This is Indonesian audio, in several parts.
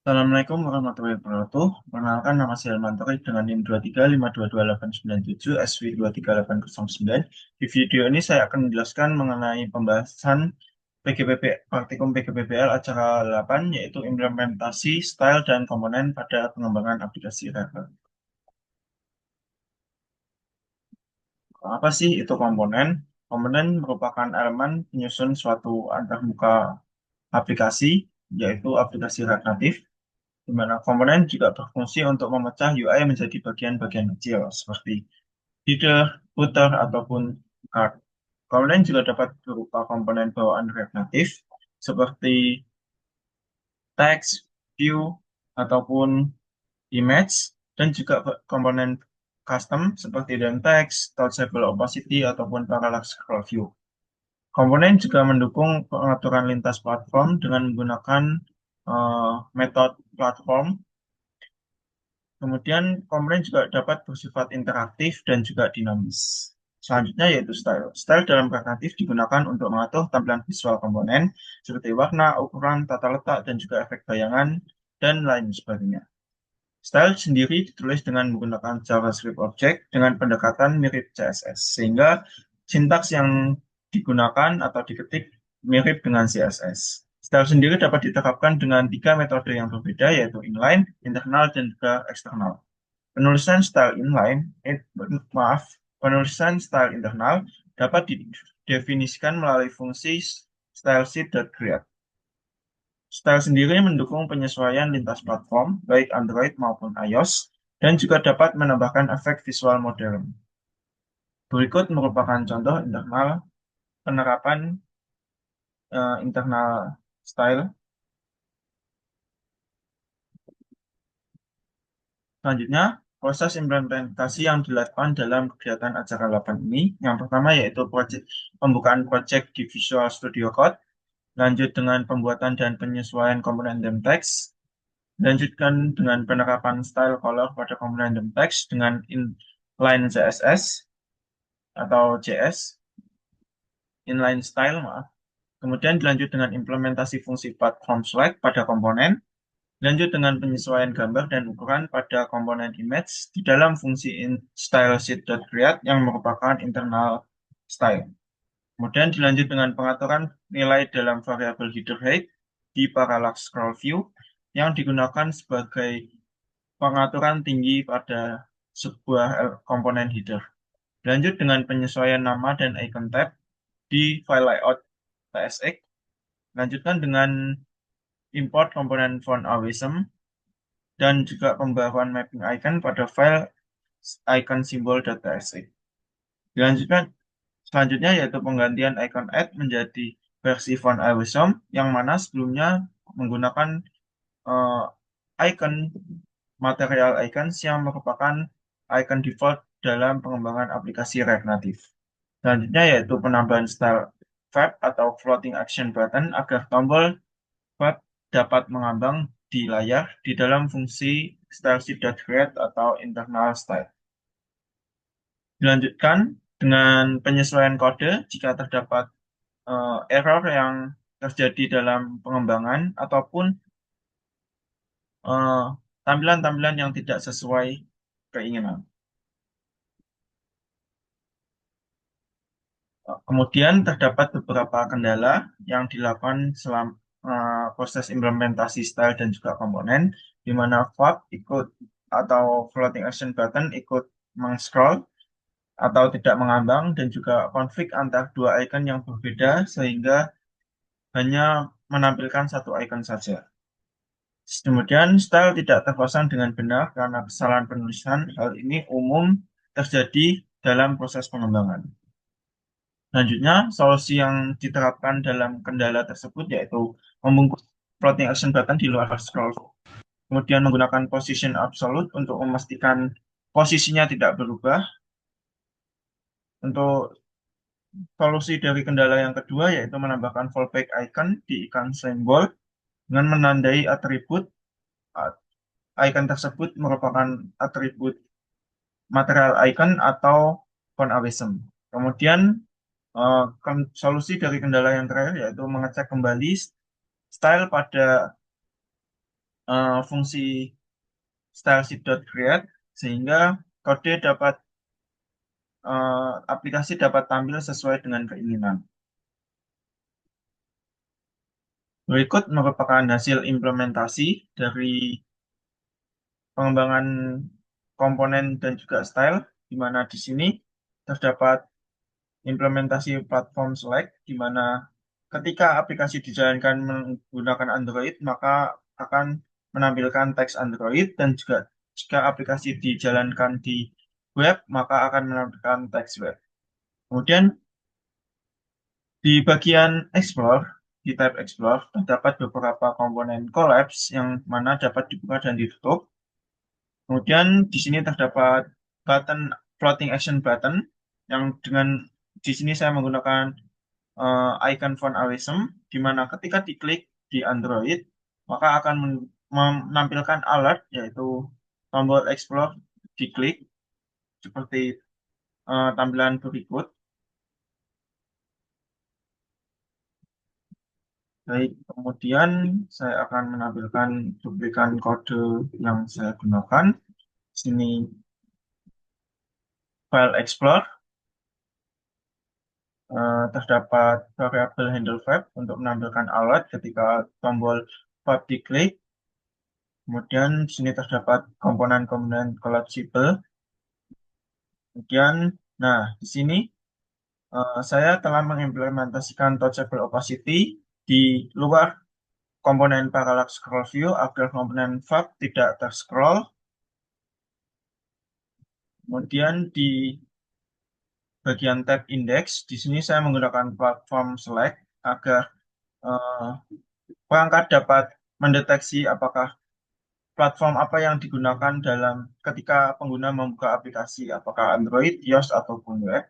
Assalamualaikum warahmatullahi wabarakatuh. Perkenalkan nama saya Hilman Taufik dengan NIM 235222897 SW23809. Di video ini saya akan menjelaskan mengenai pembahasan PGPP, praktikum PGPPL acara 8, yaitu implementasi style dan komponen pada pengembangan aplikasi Ravel. Apa sih itu komponen? Komponen merupakan elemen penyusun suatu antarmuka aplikasi, yaitu aplikasi React Native, di mana komponen juga berfungsi untuk memecah UI menjadi bagian-bagian kecil seperti header, footer, ataupun card. Komponen juga dapat berupa komponen bawaan React Native seperti text, view, ataupun image, dan juga komponen custom seperti dalam text, touchable opacity, ataupun parallax scroll view. Komponen juga mendukung pengaturan lintas platform dengan menggunakan metode platform. Kemudian komponen juga dapat bersifat interaktif dan juga dinamis. Selanjutnya yaitu style. Style dalam React Native digunakan untuk mengatur tampilan visual komponen seperti warna, ukuran, tata letak, dan juga efek bayangan, dan lain sebagainya. Style sendiri ditulis dengan menggunakan JavaScript Object dengan pendekatan mirip CSS, sehingga sintaks yang digunakan atau diketik mirip dengan CSS. Style sendiri dapat diterapkan dengan tiga metode yang berbeda, yaitu inline, internal, dan juga eksternal. Penulisan style inline, penulisan style internal dapat didefinisikan melalui fungsi stylesheet.create. Style sendiri mendukung penyesuaian lintas platform, baik Android maupun iOS, dan juga dapat menambahkan efek visual modern. Berikut merupakan contoh penerapan internal style. Selanjutnya, proses implementasi yang dilakukan dalam kegiatan acara 8 ini. Yang pertama yaitu pembukaan project di Visual Studio Code, lanjut dengan pembuatan dan penyesuaian komponen dalam teks, lanjutkan dengan penerapan style color pada komponen dalam teks dengan inline CSS atau JS, inline style, maaf. Kemudian dilanjut dengan implementasi fungsi platform select pada komponen, lanjut dengan penyesuaian gambar dan ukuran pada komponen image di dalam fungsi stylesheet.create yang merupakan internal style. Kemudian dilanjut dengan pengaturan nilai dalam variabel header height di parallax scroll view yang digunakan sebagai pengaturan tinggi pada sebuah komponen header. Lanjut dengan penyesuaian nama dan icon tab di file layout tsx. Lanjutkan dengan import komponen font awism dan juga pembaruan mapping icon pada file icon symbol.tsx. Dilanjutkan selanjutnya yaitu penggantian icon add menjadi versi font awism yang mana sebelumnya menggunakan uh, icon material icons yang merupakan icon default dalam pengembangan aplikasi React Native. Selanjutnya yaitu penambahan style tab atau floating action button agar tombol tab dapat mengambang di layar di dalam fungsi stylesheet.create atau internal style. Dilanjutkan dengan penyesuaian kode jika terdapat error yang terjadi dalam pengembangan ataupun eh, tampilan-tampilan yang tidak sesuai keinginan. Kemudian terdapat beberapa kendala yang dilakukan selama proses implementasi style dan juga komponen, di mana FAB ikut atau floating action button ikut meng-scroll atau tidak mengambang dan juga konflik antar dua icon yang berbeda sehingga hanya menampilkan satu icon saja. Kemudian style tidak terpasang dengan benar karena kesalahan penulisan. Hal ini umum terjadi dalam proses pengembangan. Selanjutnya, solusi yang diterapkan dalam kendala tersebut yaitu membungkus floating action button di luar scroll. Kemudian menggunakan position absolute untuk memastikan posisinya tidak berubah. Untuk solusi dari kendala yang kedua yaitu menambahkan fallback icon di icon simbol dengan menandai atribut. Icon tersebut merupakan atribut material icon atau font awism. Kemudian solusi dari kendala yang terakhir yaitu mengecek kembali style pada fungsi stylesheet.create sehingga kode dapat aplikasi dapat tampil sesuai dengan keinginan. Berikut merupakan hasil implementasi dari pengembangan komponen dan juga style, di mana di sini terdapat implementasi platform select, di mana ketika aplikasi dijalankan menggunakan Android, maka akan menampilkan teks Android, dan juga jika aplikasi dijalankan di web, maka akan menampilkan teks web. Kemudian di bagian Explore, di tab Explore, terdapat beberapa komponen Collapse yang mana dapat dibuka dan ditutup. Kemudian di sini terdapat button floating action button yang dengan di sini saya menggunakan icon font Awesome, di mana ketika diklik di Android maka akan menampilkan alert yaitu tombol Explore diklik seperti tampilan berikut. Baik, kemudian saya akan menampilkan cuplikan kode yang saya gunakan. Sini file Explore, terdapat variabel handle verb untuk menampilkan alert ketika tombol verb diklik. Kemudian di sini terdapat komponen-komponen collapsible. Kemudian, nah di sini saya telah mengimplementasikan touchable opacity di luar komponen parallax scroll view agar komponen verb tidak terscroll. Kemudian di bagian tab index, di sini saya menggunakan platform select agar eh, perangkat dapat mendeteksi apakah platform apa yang digunakan dalam ketika pengguna membuka aplikasi, apakah Android, iOS, ataupun web.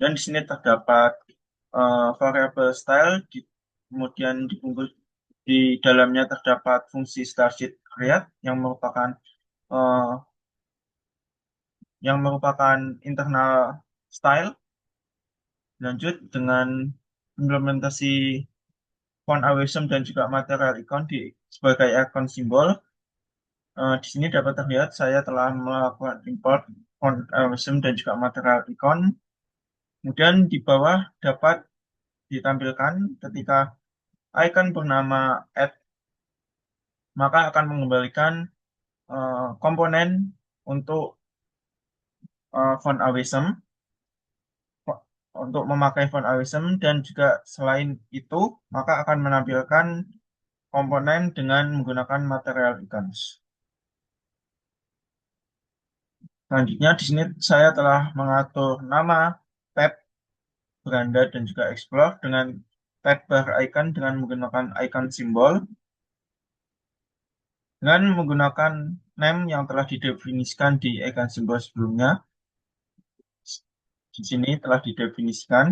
Dan di sini terdapat variabel style, kemudian dibungkus di dalamnya terdapat fungsi startsheet create eh, yang merupakan internal style. Lanjut dengan implementasi font awesome dan juga material icon sebagai icon simbol. Di sini dapat terlihat saya telah melakukan import font awesome dan juga material icon. Kemudian di bawah dapat ditampilkan ketika icon bernama add, maka akan mengembalikan komponen untuk font awesome untuk memakai font awesome, dan juga selain itu maka akan menampilkan komponen dengan menggunakan material icons. Selanjutnya di sini saya telah mengatur nama tab, beranda, dan juga explore dengan tab bar icon dengan menggunakan icon simbol dengan menggunakan name yang telah didefinisikan di icon simbol sebelumnya. Di sini telah didefinisikan.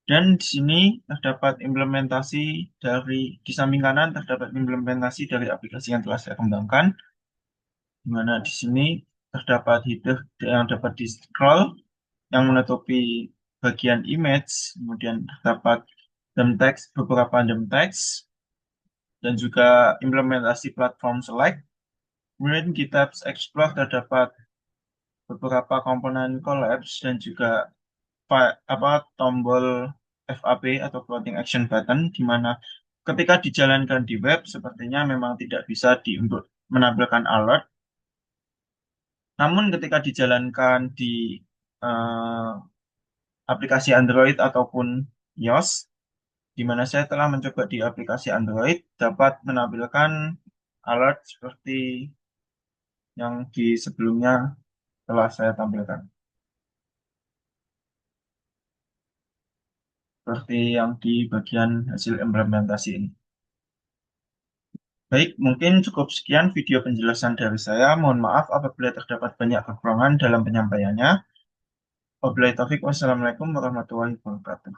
Dan di sini terdapat implementasi di samping kanan terdapat implementasi dari aplikasi yang telah saya kembangkan, di mana di sini terdapat header yang dapat di-scroll yang menutupi bagian image, kemudian terdapat beberapa dalam teks, dan juga implementasi platform select. Kemudian di tabs explore terdapat beberapa komponen collapse dan juga tombol FAB atau floating action button, di mana ketika dijalankan di web sepertinya memang tidak bisa untuk menampilkan alert. Namun ketika dijalankan di eh, aplikasi Android ataupun iOS, di mana saya telah mencoba di aplikasi Android, dapat menampilkan alert seperti yang di sebelumnya telah saya tampilkan. Seperti yang di bagian hasil implementasi ini. Baik, mungkin cukup sekian video penjelasan dari saya. Mohon maaf apabila terdapat banyak kekurangan dalam penyampaiannya. Wabillahi taufik, wassalamualaikum warahmatullahi wabarakatuh.